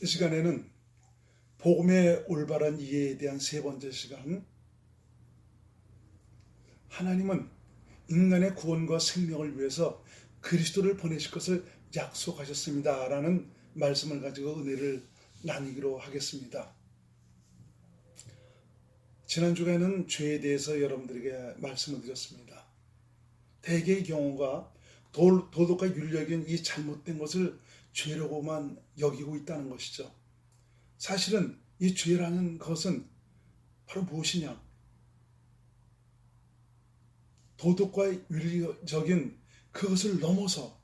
이 시간에는 복음의 올바른 이해에 대한 세 번째 시간, 하나님은 인간의 구원과 생명을 위해서 그리스도를 보내실 것을 약속하셨습니다 라는 말씀을 가지고 은혜를 나누기로 하겠습니다. 지난 주간에는 죄에 대해서 여러분들에게 말씀을 드렸습니다. 대개의 경우가 도덕과 윤리적인 이 잘못된 것을 죄라고만 여기고 있다는 것이죠. 사실은 이 죄라는 것은 바로 무엇이냐? 도덕과 윤리적인 그것을 넘어서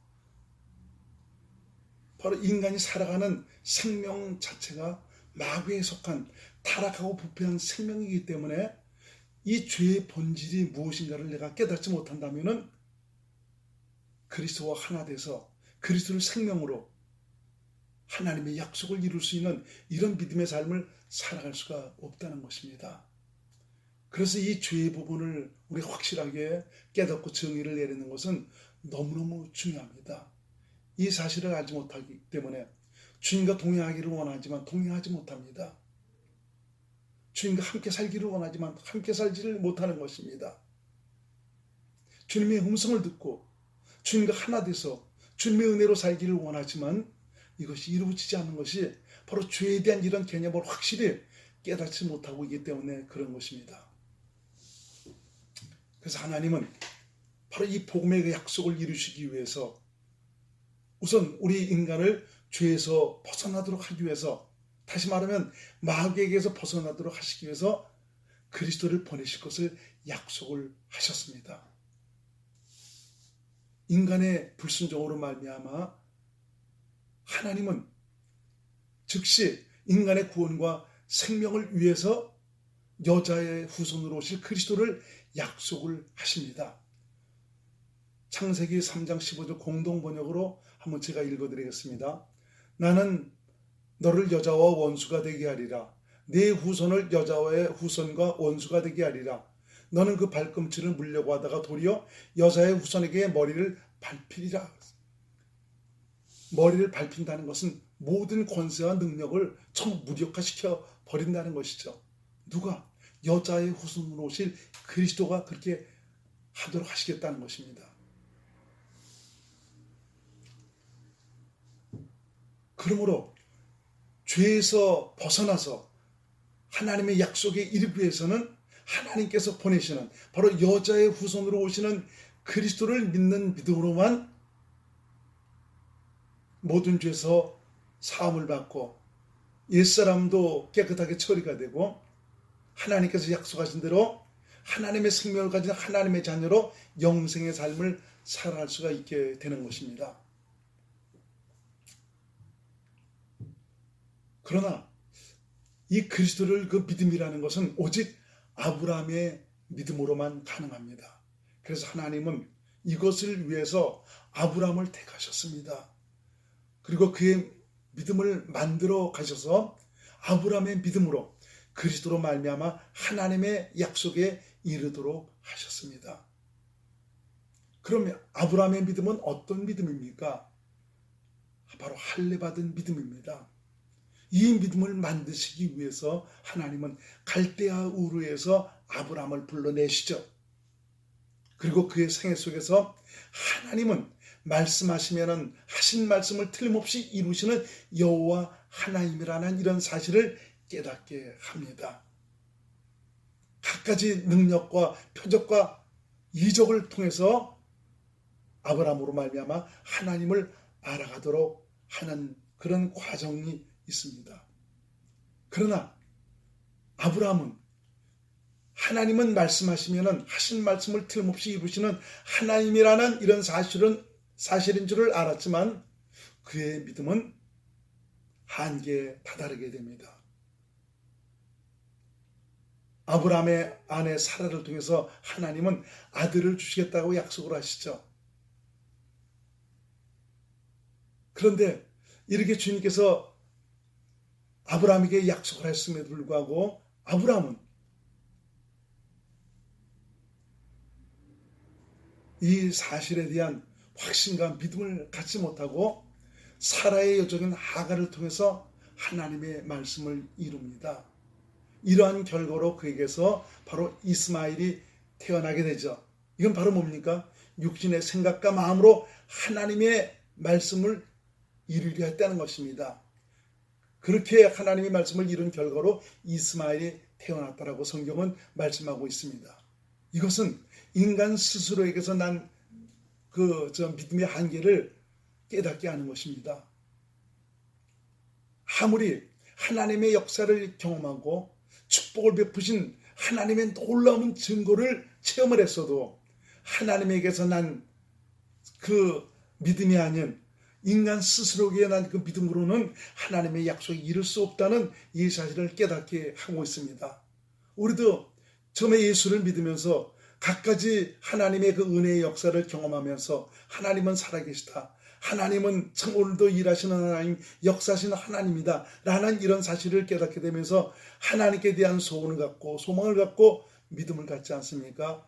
바로 인간이 살아가는 생명 자체가 마귀에 속한 타락하고 부패한 생명이기 때문에 이 죄의 본질이 무엇인가를 내가 깨닫지 못한다면 그리스도와 하나 돼서 그리스도를 생명으로 하나님의 약속을 이룰 수 있는 이런 믿음의 삶을 살아갈 수가 없다는 것입니다. 그래서 이 죄의 부분을 우리 확실하게 깨닫고 정의를 내리는 것은 너무너무 중요합니다. 이 사실을 알지 못하기 때문에 주님과 동행하기를 원하지만 동행하지 못합니다. 주님과 함께 살기를 원하지만 함께 살지를 못하는 것입니다. 주님의 음성을 듣고 주님과 하나 돼서 주님의 은혜로 살기를 원하지만 이것이 이루어지지 않는 것이 바로 죄에 대한 이런 개념을 확실히 깨닫지 못하고 있기 때문에 그런 것입니다. 그래서 하나님은 바로 이 복음의 약속을 이루시기 위해서 우선 우리 인간을 죄에서 벗어나도록 하기 위해서, 다시 말하면 마귀에게서 벗어나도록 하시기 위해서 그리스도를 보내실 것을 약속을 하셨습니다. 인간의 불순종으로 말미암아 하나님은 즉시 인간의 구원과 생명을 위해서 여자의 후손으로 오실 그리스도를 약속을 하십니다. 창세기 3장 15절 공동 번역으로 한번 제가 읽어드리겠습니다. 나는 너를 여자와 원수가 되게 하리라. 네 후손을 여자와의 후손과 원수가 되게 하리라. 너는 그 발꿈치를 물려고 하다가 도리어 여자의 후손에게 머리를 밟히리라. 머리를 밟힌다는 것은 모든 권세와 능력을 전부 무력화시켜 버린다는 것이죠. 누가? 여자의 후손으로 오실 그리스도가 그렇게 하도록 하시겠다는 것입니다. 그러므로 죄에서 벗어나서 하나님의 약속에 이르기 위해서는 하나님께서 보내시는 바로 여자의 후손으로 오시는 그리스도를 믿는 믿음으로만 모든 죄에서 사함을 받고 옛사람도 깨끗하게 처리가 되고 하나님께서 약속하신 대로 하나님의 생명을 가진 하나님의 자녀로 영생의 삶을 살아갈 수가 있게 되는 것입니다. 그러나 이 그리스도를 그 믿음이라는 것은 오직 아브라함의 믿음으로만 가능합니다. 그래서 하나님은 이것을 위해서 아브라함을 택하셨습니다. 그리고 그의 믿음을 만들어 가셔서 아브라함의 믿음으로 그리스도로 말미암아 하나님의 약속에 이르도록 하셨습니다. 그러면 아브라함의 믿음은 어떤 믿음입니까? 바로 할례받은 믿음입니다. 이 믿음을 만드시기 위해서 하나님은 갈대아 우르에서 아브라함을 불러내시죠. 그리고 그의 생애 속에서 하나님은 말씀하시면은 하신 말씀을 틀림없이 이루시는 여호와 하나님이라는 이런 사실을 깨닫게 합니다. 갖가지 능력과 표적과 이적을 통해서 아브라함으로 말미암아 하나님을 알아가도록 하는 그런 과정이 있습니다. 그러나 아브라함은 하나님은 말씀하시면은 하신 말씀을 틀림없이 이루시는 하나님이라는 이런 사실인 줄을 알았지만 그의 믿음은 한계에 다다르게 됩니다. 아브라함의 아내 사라를 통해서 하나님은 아들을 주시겠다고 약속을 하시죠. 그런데 이렇게 주님께서 아브라함에게 약속을 했음에도 불구하고 아브라함은 이 사실에 대한 확신과 믿음을 갖지 못하고 사라의 여종인 하갈을 통해서 하나님의 말씀을 이룹니다. 이러한 결과로 그에게서 바로 이스마엘이 태어나게 되죠. 이건 바로 뭡니까? 육신의 생각과 마음으로 하나님의 말씀을 이루려 했다는 것입니다. 그렇게 하나님의 말씀을 이룬 결과로 이스마엘이 태어났다라고 성경은 말씀하고 있습니다. 이것은 인간 스스로에게서 난 믿음의 한계를 깨닫게 하는 것입니다. 아무리 하나님의 역사를 경험하고 축복을 베푸신 하나님의 놀라운 증거를 체험을 했어도 하나님에게서 난 그 믿음이 아닌 인간 스스로에게 난 그 믿음으로는 하나님의 약속에 이룰 수 없다는 이 사실을 깨닫게 하고 있습니다. 우리도 처음에 예수를 믿으면서 갖가지 하나님의 그 은혜의 역사를 경험하면서 하나님은 살아계시다, 하나님은 참 오늘도 일하시는 하나님, 역사하시는 하나님이다 라는 이런 사실을 깨닫게 되면서 하나님께 대한 소원을 갖고 소망을 갖고 믿음을 갖지 않습니까?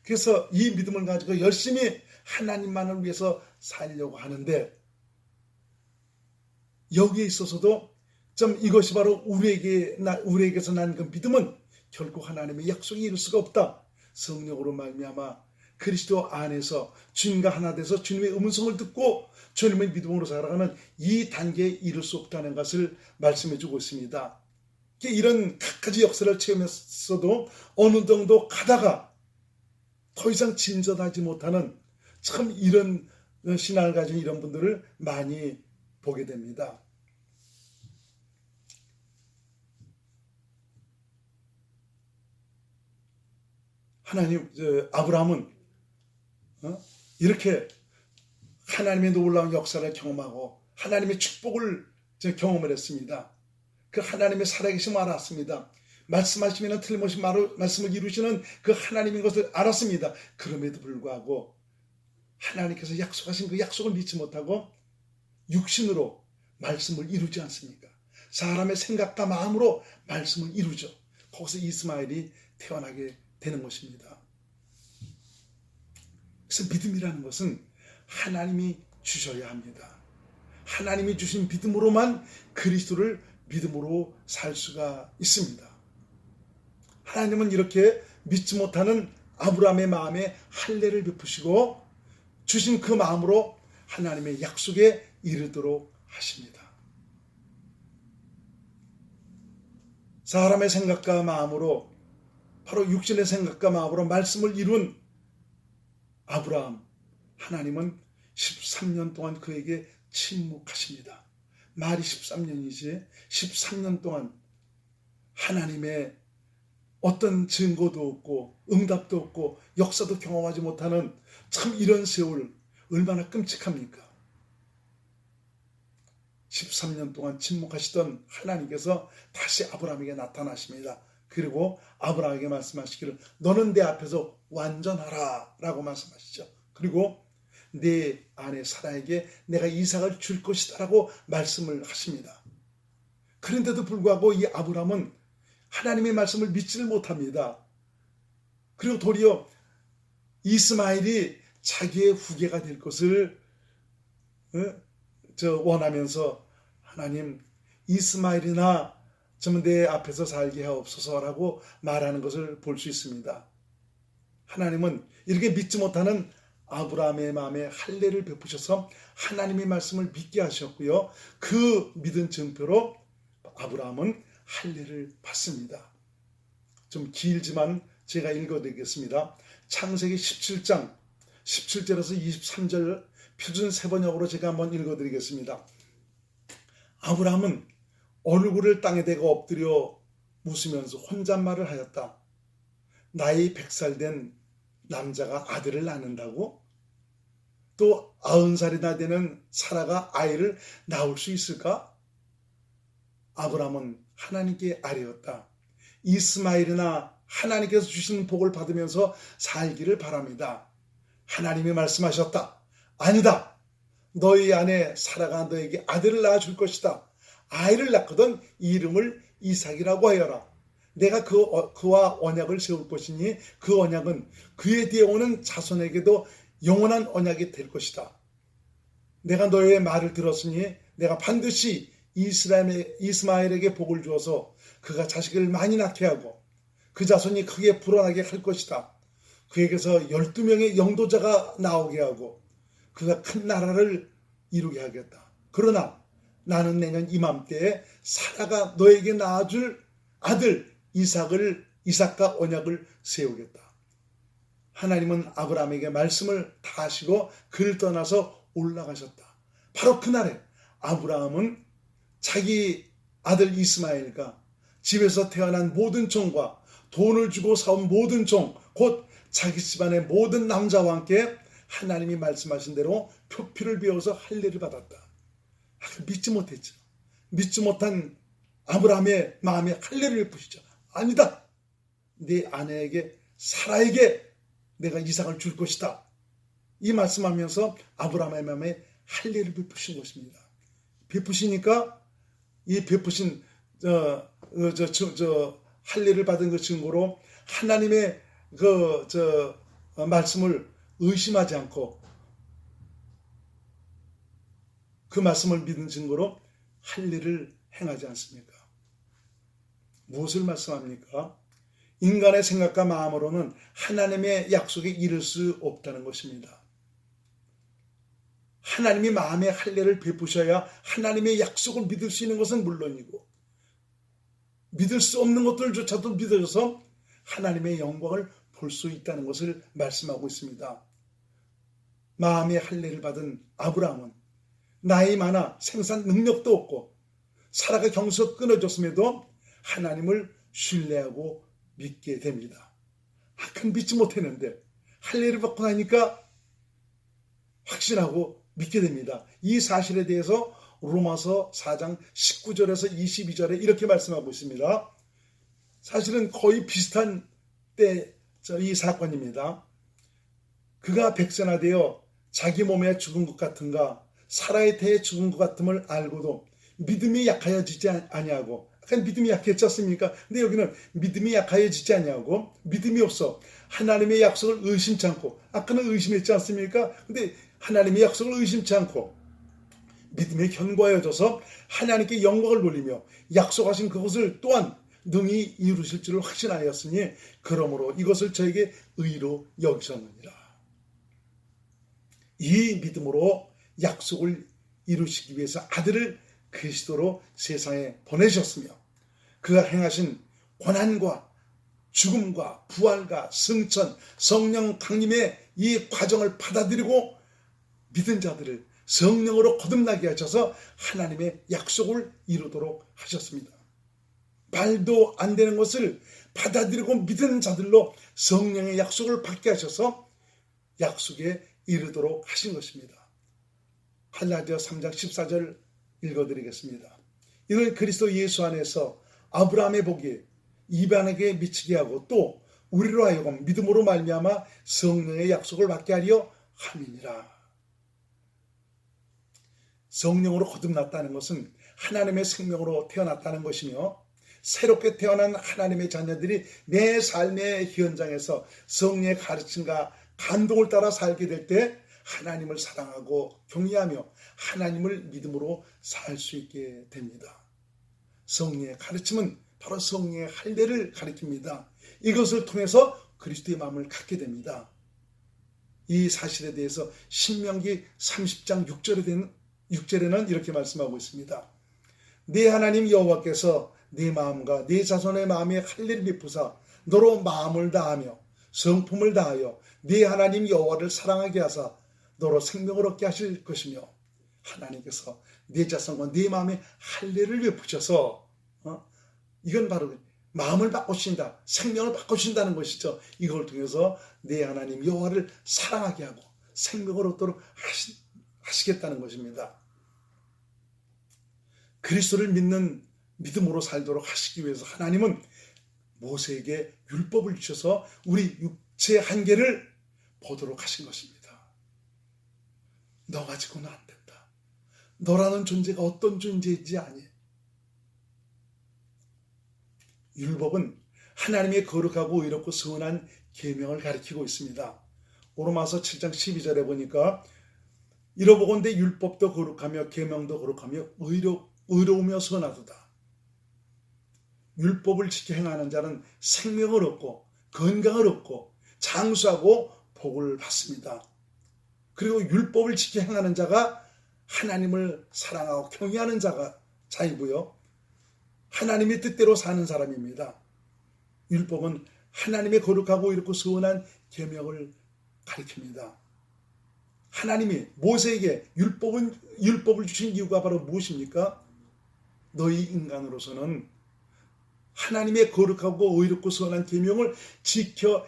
그래서 이 믿음을 가지고 열심히 하나님만을 위해서 살려고 하는데, 여기에 있어서도 좀 이것이 바로 우리에게서 난 그 믿음은 결코 하나님의 약속이 이룰 수가 없다. 성령으로 말미암아 그리스도 안에서 주님과 하나 돼서 주님의 음성을 듣고 주님의 믿음으로 살아가는 이 단계에 이룰 수 없다는 것을 말씀해 주고 있습니다. 이런 갖가지 역사를 체험했어도 어느 정도 가다가 더 이상 진전하지 못하는 참 이런 신앙을 가진 이런 분들을 많이 보게 됩니다. 아브라함은 이렇게 하나님의 놀라운 역사를 경험하고 하나님의 축복을 경험을 했습니다. 그 하나님의 살아계심을 알았습니다. 말씀하시면 틀림없이 말씀을 이루시는 그 하나님인 것을 알았습니다. 그럼에도 불구하고 하나님께서 약속하신 그 약속을 믿지 못하고 육신으로 말씀을 이루지 않습니까? 사람의 생각과 마음으로 말씀을 이루죠. 거기서 이스마엘이 태어나게 되는 것입니다. 그래서 믿음이라는 것은 하나님이 주셔야 합니다. 하나님이 주신 믿음으로만 그리스도를 믿음으로 살 수가 있습니다. 하나님은 이렇게 믿지 못하는 아브라함의 마음에 할례를 베푸시고 주신 그 마음으로 하나님의 약속에 이르도록 하십니다. 사람의 생각과 마음으로, 바로 육신의 생각과 마음으로 말씀을 이룬 아브라함, 하나님은 13년 동안 그에게 침묵하십니다. 말이 13년이지 13년 동안 하나님의 어떤 증거도 없고 응답도 없고 역사도 경험하지 못하는 참 이런 세월, 얼마나 끔찍합니까? 13년 동안 침묵하시던 하나님께서 다시 아브라함에게 나타나십니다. 그리고 아브라함에게 말씀하시기를 너는 내 앞에서 완전하라 라고 말씀하시죠. 그리고 내 아내 사라에게 내가 이삭을 줄 것이다 라고 말씀을 하십니다. 그런데도 불구하고 이 아브라함은 하나님의 말씀을 믿지를 못합니다. 그리고 도리어 이스마엘이 자기의 후계가 될 것을 원하면서 하나님, 이스마엘이나 좀 내 앞에서 살게 하옵소서라고 말하는 것을 볼 수 있습니다. 하나님은 이렇게 믿지 못하는 아브라함의 마음에 할례를 베푸셔서 하나님의 말씀을 믿게 하셨고요. 그 믿은 증표로 아브라함은 할례를 받습니다. 좀 길지만 제가 읽어드리겠습니다. 창세기 17장 17절에서 23절 표준 세번역으로 제가 한번 읽어드리겠습니다. 아브라함은 얼굴을 땅에 대고 엎드려 웃으면서 혼잣말을 하였다. 나이 100살 된 남자가 아들을 낳는다고? 또 90살이나 되는 사라가 아이를 낳을 수 있을까? 아브라함은 하나님께 아뢰었다. 이스마엘이나 하나님께서 주신 복을 받으면서 살기를 바랍니다. 하나님이 말씀하셨다. 아니다. 너희 아내 사라가 너에게 아들을 낳아줄 것이다. 아이를 낳거든 이름을 이삭이라고 하여라. 내가 그와 언약을 세울 것이니 그 언약은 그에 뒤에 오는 자손에게도 영원한 언약이 될 것이다. 내가 너의 말을 들었으니 내가 반드시 이스마엘에게 복을 주어서 그가 자식을 많이 낳게 하고 그 자손이 크게 불어나게 할 것이다. 그에게서 12명의 영도자가 나오게 하고 그가 큰 나라를 이루게 하겠다. 그러나 나는 내년 이맘때에 사라가 너에게 낳아줄 아들 이삭과 언약을 세우겠다. 하나님은 아브라함에게 말씀을 다 하시고 그를 떠나서 올라가셨다. 바로 그날에 아브라함은 자기 아들 이스마엘과 집에서 태어난 모든 종과 돈을 주고 사온 모든 종, 곧 자기 집안의 모든 남자와 함께 하나님이 말씀하신 대로 표피를 베어서 할례를 받았다. 믿지 못했죠. 믿지 못한 아브라함의 마음에 할례를 베푸시죠. 아니다. 네 아내에게 사라에게 내가 이삭을 줄 것이다. 이 말씀하면서 아브라함의 마음에 할례를 베푸신 것입니다. 베푸시니까 이 베푸신 할례를 받은 그 증거로 하나님의 말씀을 의심하지 않고 그 말씀을 믿은 증거로 할례를 행하지 않습니까? 무엇을 말씀합니까? 인간의 생각과 마음으로는 하나님의 약속에 이를 수 없다는 것입니다. 하나님이 마음의 할례를 베푸셔야 하나님의 약속을 믿을 수 있는 것은 물론이고 믿을 수 없는 것들조차도 믿어져서 하나님의 영광을 볼 수 있다는 것을 말씀하고 있습니다. 마음의 할례를 받은 아브라함은 나이 많아 생산 능력도 없고 사라가 경수가 끊어졌음에도 하나님을 신뢰하고 믿게 됩니다. 그건 믿지 못했는데 할례를 받고 나니까 확신하고 믿게 됩니다. 이 사실에 대해서 로마서 4장 19절에서 22절에 이렇게 말씀하고 있습니다. 사실은 거의 비슷한 때 이 사건입니다. 그가 백선하되어 자기 몸에 죽은 것 같은가 사라의 태에 죽은 것 같음을 알고도 믿음이 약하여지지 아니하고 약간 믿음이 약했지 않습니까? 근데 여기는 믿음이 약하여지지 아니하고 믿음이 없어 하나님의 약속을 의심치 않고 아까는 의심했지 않습니까? 근데 하나님의 약속을 의심치 않고 믿음에 견고하여져서 하나님께 영광을 돌리며 약속하신 그것을 또한 능히 이루실 줄을 확신하였으니 그러므로 이것을 저에게 의로 여기셨느니라. 이 믿음으로 약속을 이루시기 위해서 아들을 그리스도로 세상에 보내셨으며 그가 행하신 고난과 죽음과 부활과 승천, 성령 강림의 이 과정을 받아들이고 믿은 자들을 성령으로 거듭나게 하셔서 하나님의 약속을 이루도록 하셨습니다. 말도 안 되는 것을 받아들이고 믿은 자들로 성령의 약속을 받게 하셔서 약속에 이르도록 하신 것입니다. 갈라디아 3장 14절 읽어드리겠습니다. 이는 그리스도 예수 안에서 아브라함의 복이 이방에게 미치게 하고 또 우리로 하여금 믿음으로 말미암아 성령의 약속을 받게 하려 함이니라. 성령으로 거듭났다는 것은 하나님의 생명으로 태어났다는 것이며 새롭게 태어난 하나님의 자녀들이 내 삶의 현장에서 성령의 가르침과 감동을 따라 살게 될 때 하나님을 사랑하고 경외하며 하나님을 믿음으로 살 수 있게 됩니다. 성령의 가르침은 바로 성령의 할례를 가리킵니다. 이것을 통해서 그리스도의 마음을 갖게 됩니다. 이 사실에 대해서 신명기 30장 6절에는 이렇게 말씀하고 있습니다. 네 하나님 여호와께서 네 마음과 네 자손의 마음에 할례를 베푸사 너로 마음을 다하며 성품을 다하여 네 하나님 여호와를 사랑하게 하사 너로 생명을 얻게 하실 것이며 하나님께서 네 자손과 네 마음에 할례를 베푸셔서 이건 바로 마음을 바꾸신다, 생명을 바꾸신다는 것이죠. 이걸 통해서 내 하나님 여호와를 사랑하게 하고 생명을 얻도록 하시겠다는 것입니다. 그리스도를 믿는 믿음으로 살도록 하시기 위해서 하나님은 모세에게 율법을 주셔서 우리 육체의 한계를 보도록 하신 것입니다. 너 가지고는 안 된다. 너라는 존재가 어떤 존재인지 아니. 율법은 하나님의 거룩하고 의롭고 선한 계명을 가리키고 있습니다. 로마서 7장 12절에 보니까 이러보건대 율법도 거룩하며 계명도 거룩하며 의로우며 선하도다. 율법을 지켜 행하는 자는 생명을 얻고 건강을 얻고 장수하고 복을 받습니다. 그리고 율법을 지켜 행하는 자가 하나님을 사랑하고 경외하는 자이고요. 하나님의 뜻대로 사는 사람입니다. 율법은 하나님의 거룩하고 이렇고 선한 계명을 가리킵니다. 하나님이 모세에게 율법을 주신 이유가 바로 무엇입니까? 너희 인간으로서는 하나님의 거룩하고 의롭고 선한 계명을 지켜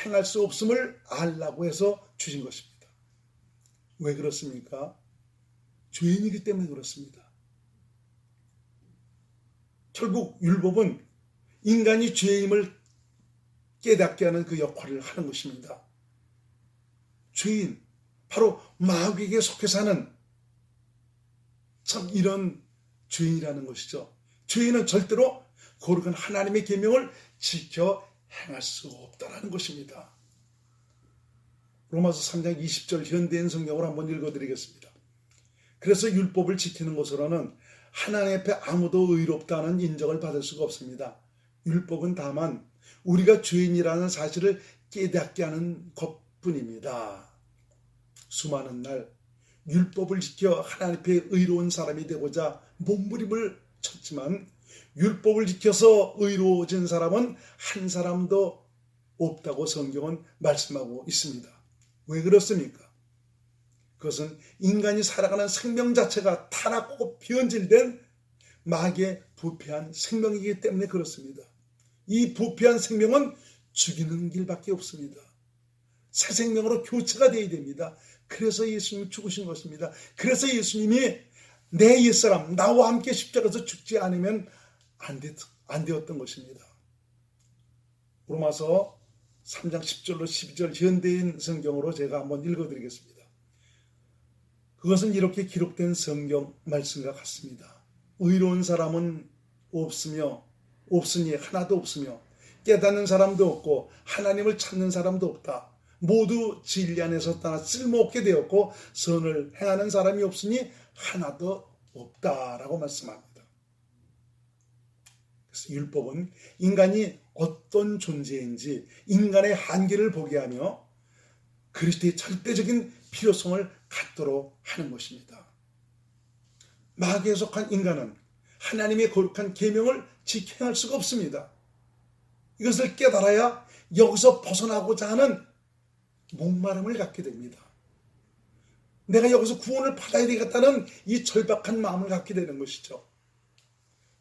행할 수 없음을 알라고 해서 주신 것입니다. 왜 그렇습니까? 죄인이기 때문에 그렇습니다. 결국 율법은 인간이 죄임을 깨닫게 하는 그 역할을 하는 것입니다. 죄인, 바로 마귀에게 속해 사는 참 이런 죄인이라는 것이죠. 죄인은 절대로 거룩한 하나님의 계명을 지켜 행할 수 없다는 것입니다. 로마서 3장 20절 현대인 성경을 한번 읽어드리겠습니다. 그래서 율법을 지키는 것으로는 하나님 앞에 아무도 의롭다는 인정을 받을 수가 없습니다. 율법은 다만 우리가 죄인이라는 사실을 깨닫게 하는 것뿐입니다. 수많은 날 율법을 지켜 하나님 앞에 의로운 사람이 되고자 몸부림을 쳤지만 율법을 지켜서 의로워진 사람은 한 사람도 없다고 성경은 말씀하고 있습니다. 왜 그렇습니까? 그것은 인간이 살아가는 생명 자체가 타락하고 변질된 마귀의 부패한 생명이기 때문에 그렇습니다. 이 부패한 생명은 죽이는 길밖에 없습니다. 새 생명으로 교체가 되어야 됩니다. 그래서 예수님이 죽으신 것입니다. 그래서 예수님이 내 옛사람 나와 함께 십자가에서 죽지 않으면 안 되었던 것입니다. 로마서 3장 10절로 12절 현대인 성경으로 제가 한번 읽어드리겠습니다. 그것은 이렇게 기록된 성경 말씀과 같습니다. 의로운 사람은 없으니 하나도 없으며 깨닫는 사람도 없고 하나님을 찾는 사람도 없다. 모두 진리 안에서 떠나 쓸모없게 되었고 선을 행하는 사람이 없으니 하나도 없다라고 말씀합니다. 그래서 율법은 인간이 어떤 존재인지 인간의 한계를 보게 하며 그리스도의 절대적인 필요성을 갖도록 하는 것입니다. 마귀에 속한 인간은 하나님의 거룩한 계명을 지켜 행할 수가 없습니다. 이것을 깨달아야 여기서 벗어나고자 하는 목마름을 갖게 됩니다. 내가 여기서 구원을 받아야 되겠다는 이 절박한 마음을 갖게 되는 것이죠.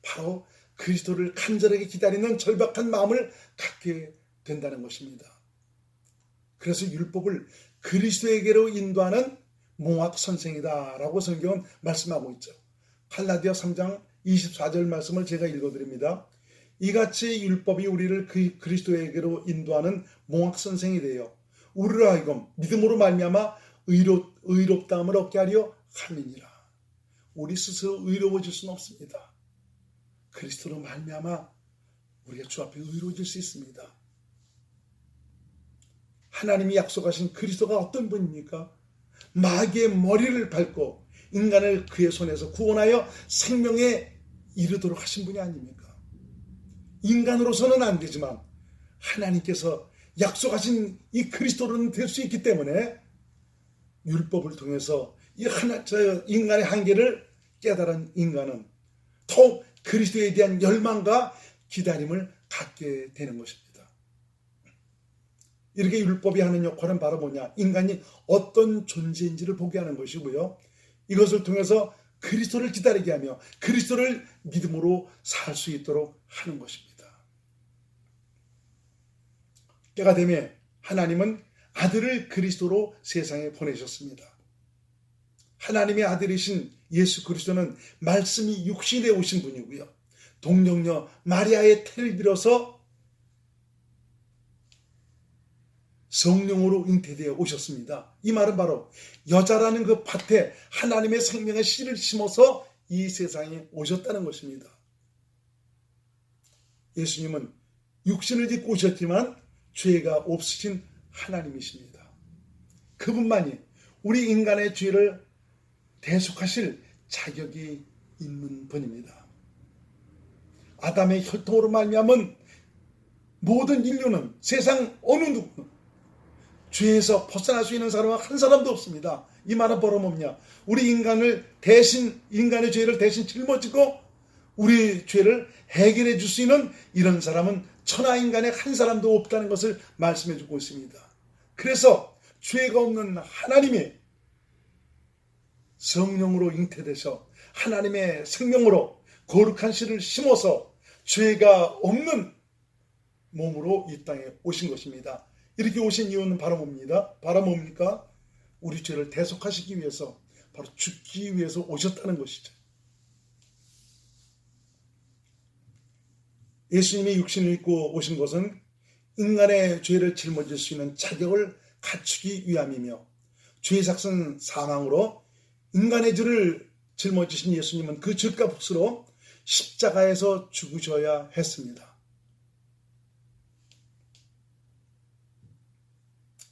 바로 그리스도를 간절하게 기다리는 절박한 마음을 갖게 된다는 것입니다. 그래서 율법을 그리스도에게로 인도하는 몽학 선생이다라고 성경은 말씀하고 있죠. 갈라디아 3장 24절 말씀을 제가 읽어드립니다. 이같이 율법이 우리를 그리스도에게로 인도하는 몽학 선생이 되어 우리로 하여금 믿음으로 말미암아 의롭다함을 얻게 하려 함이니라. 우리 스스로 의로워질 수는 없습니다. 그리스도로 말미암아 우리가 주 앞에 의로워질 수 있습니다. 하나님이 약속하신 그리스도가 어떤 분입니까? 마귀의 머리를 밟고 인간을 그의 손에서 구원하여 생명에 이르도록 하신 분이 아닙니까? 인간으로서는 안 되지만 하나님께서 약속하신 이 그리스도로는 될 수 있기 때문에 율법을 통해서 이 인간의 한계를 깨달은 인간은 더욱 그리스도에 대한 열망과 기다림을 갖게 되는 것입니다. 이렇게 율법이 하는 역할은 바로 뭐냐? 인간이 어떤 존재인지를 보게 하는 것이고요. 이것을 통해서 그리스도를 기다리게 하며 그리스도를 믿음으로 살 수 있도록 하는 것입니다. 때가 되면 하나님은 아들을 그리스도로 세상에 보내셨습니다. 하나님의 아들이신 예수 그리스도는 말씀이 육신에 오신 분이고요. 동정녀 마리아의 태를 빌어서 성령으로 잉태되어 오셨습니다. 이 말은 바로 여자라는 그 밭에 하나님의 생명의 씨를 심어서 이 세상에 오셨다는 것입니다. 예수님은 육신을 입고 오셨지만 죄가 없으신 하나님이십니다. 그분만이 우리 인간의 죄를 대속하실 자격이 있는 분입니다. 아담의 혈통으로 말미암은 모든 인류는 세상 어느 누구는 죄에서 벗어날 수 있는 사람은 한 사람도 없습니다. 이 말은 바로 뭐냐? 우리 인간의 죄를 대신 짊어지고 우리 죄를 해결해 줄 수 있는 이런 사람은 천하인간에 한 사람도 없다는 것을 말씀해 주고 있습니다. 그래서 죄가 없는 하나님이 성령으로 잉태되셔 하나님의 생명으로 거룩한 씨를 심어서 죄가 없는 몸으로 이 땅에 오신 것입니다. 이렇게 오신 이유는 바로 뭡니다? 바로 뭡니까? 우리 죄를 대속하시기 위해서, 바로 죽기 위해서 오셨다는 것이죠. 예수님이 육신을 입고 오신 것은 인간의 죄를 짊어질 수 있는 자격을 갖추기 위함이며, 죄의 삭은 사망으로 인간의 죄를 짊어지신 예수님은 그 죄값으로 십자가에서 죽으셔야 했습니다.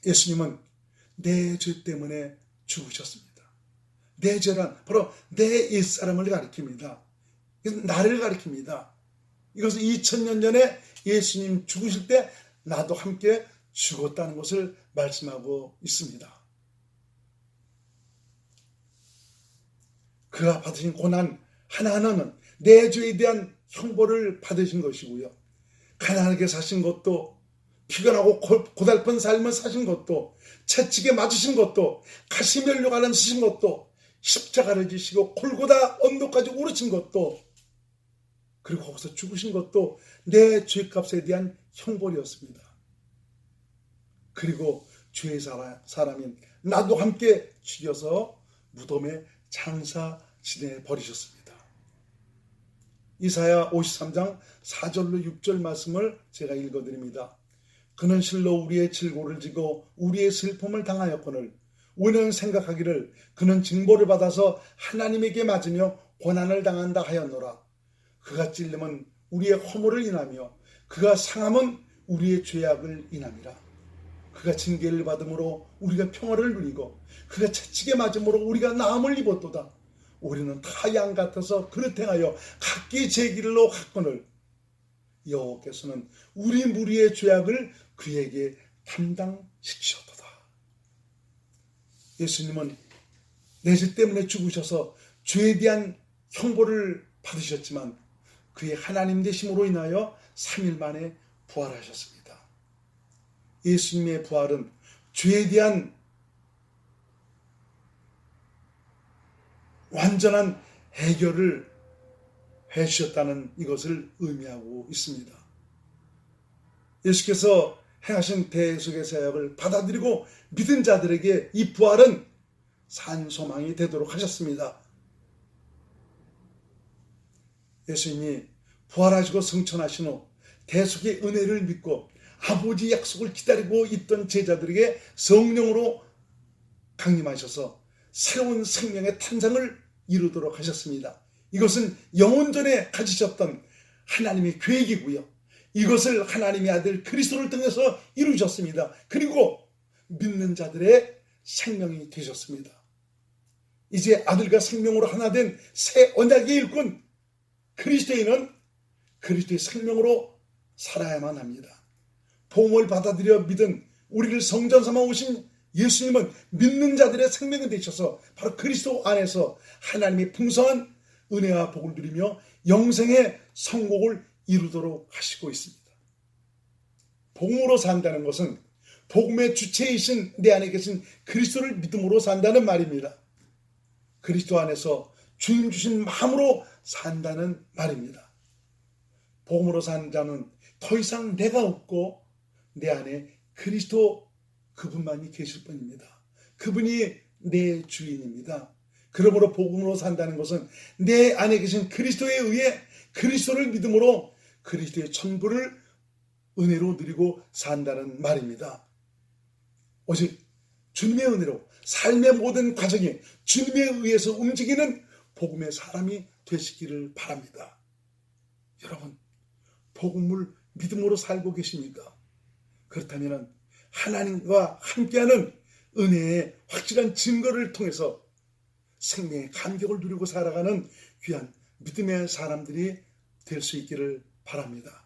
예수님은 내 죄 때문에 죽으셨습니다. 내 죄란 바로 내 옛사람을 가리킵니다. 나를 가리킵니다. 이것은 2000년 전에 예수님 죽으실 때 나도 함께 죽었다는 것을 말씀하고 있습니다. 그가 받으신 고난 하나하나는 내 죄에 대한 형벌을 받으신 것이고요. 가난하게 사신 것도, 피곤하고 고달픈 삶을 사신 것도, 채찍에 맞으신 것도, 가시면류관을 쓰신 것도, 십자가를 지시고 골고다 언덕까지 오르신 것도, 그리고 거기서 죽으신 것도 내 죄값에 대한 형벌이었습니다. 그리고 죄의 사람인 나도 함께 죽여서 무덤에 장사 지내 버리셨습니다. 이사야 53장 4절로 6절 말씀을 제가 읽어드립니다. 그는 실로 우리의 질고를 지고 우리의 슬픔을 당하였거늘 우리는 생각하기를 그는 징벌을 받아서 하나님에게 맞으며 고난을 당한다 하였노라. 그가 찔림은 우리의 허물을 인하며 그가 상함은 우리의 죄악을 인함이라. 그가 징계를 받음으로 우리가 평화를 누리고 그가 채찍에 맞음으로 우리가 나음을 입었도다. 우리는 다 양 같아서 그릇 행하여 각기 제 길로 갔거늘 여호와께서는 우리 무리의 죄악을 그에게 담당시키셨도다. 예수님은 내 죄 때문에 죽으셔서 죄에 대한 형벌을 받으셨지만 그의 하나님 되심으로 인하여 3일 만에 부활하셨습니다. 예수님의 부활은 죄에 대한 완전한 해결을 해주셨다는 이것을 의미하고 있습니다. 예수께서 행하신 대속의 사역을 받아들이고 믿은 자들에게 이 부활은 산소망이 되도록 하셨습니다. 예수님이 부활하시고 승천하신 후 대속의 은혜를 믿고 아버지 약속을 기다리고 있던 제자들에게 성령으로 강림하셔서 새로운 생명의 탄생을 이루도록 하셨습니다. 이것은 영원전에 가지셨던 하나님의 계획이고요. 이것을 하나님의 아들 그리스도를 통해서 이루셨습니다. 그리고 믿는 자들의 생명이 되셨습니다. 이제 아들과 생명으로 하나 된 새 언약의 일꾼 그리스도인은 그리스도의 생명으로 살아야만 합니다. 복음을 받아들여 믿은 우리를 성전 삼아 오신 예수님은 믿는 자들의 생명이 되셔서 바로 그리스도 안에서 하나님의 풍성한 은혜와 복을 누리며 영생의 성공을 이루도록 하시고 있습니다. 복음으로 산다는 것은 복음의 주체이신 내 안에 계신 그리스도를 믿음으로 산다는 말입니다. 그리스도 안에서 주님 주신 마음으로 산다는 말입니다. 복음으로 산 자는 더 이상 내가 없고 내 안에 그리스도 그분만이 계실 뿐입니다. 그분이 내 주인입니다. 그러므로 복음으로 산다는 것은 내 안에 계신 그리스도에 의해 그리스도를 믿음으로 그리스도의 천부를 은혜로 누리고 산다는 말입니다. 오직 주님의 은혜로 삶의 모든 과정이 주님에 의해서 움직이는 복음의 사람이 되시기를 바랍니다. 여러분, 복음을 믿음으로 살고 계십니까? 그렇다면 하나님과 함께하는 은혜의 확실한 증거를 통해서 생명의 감격을 누리고 살아가는 귀한 믿음의 사람들이 될 수 있기를 바랍니다.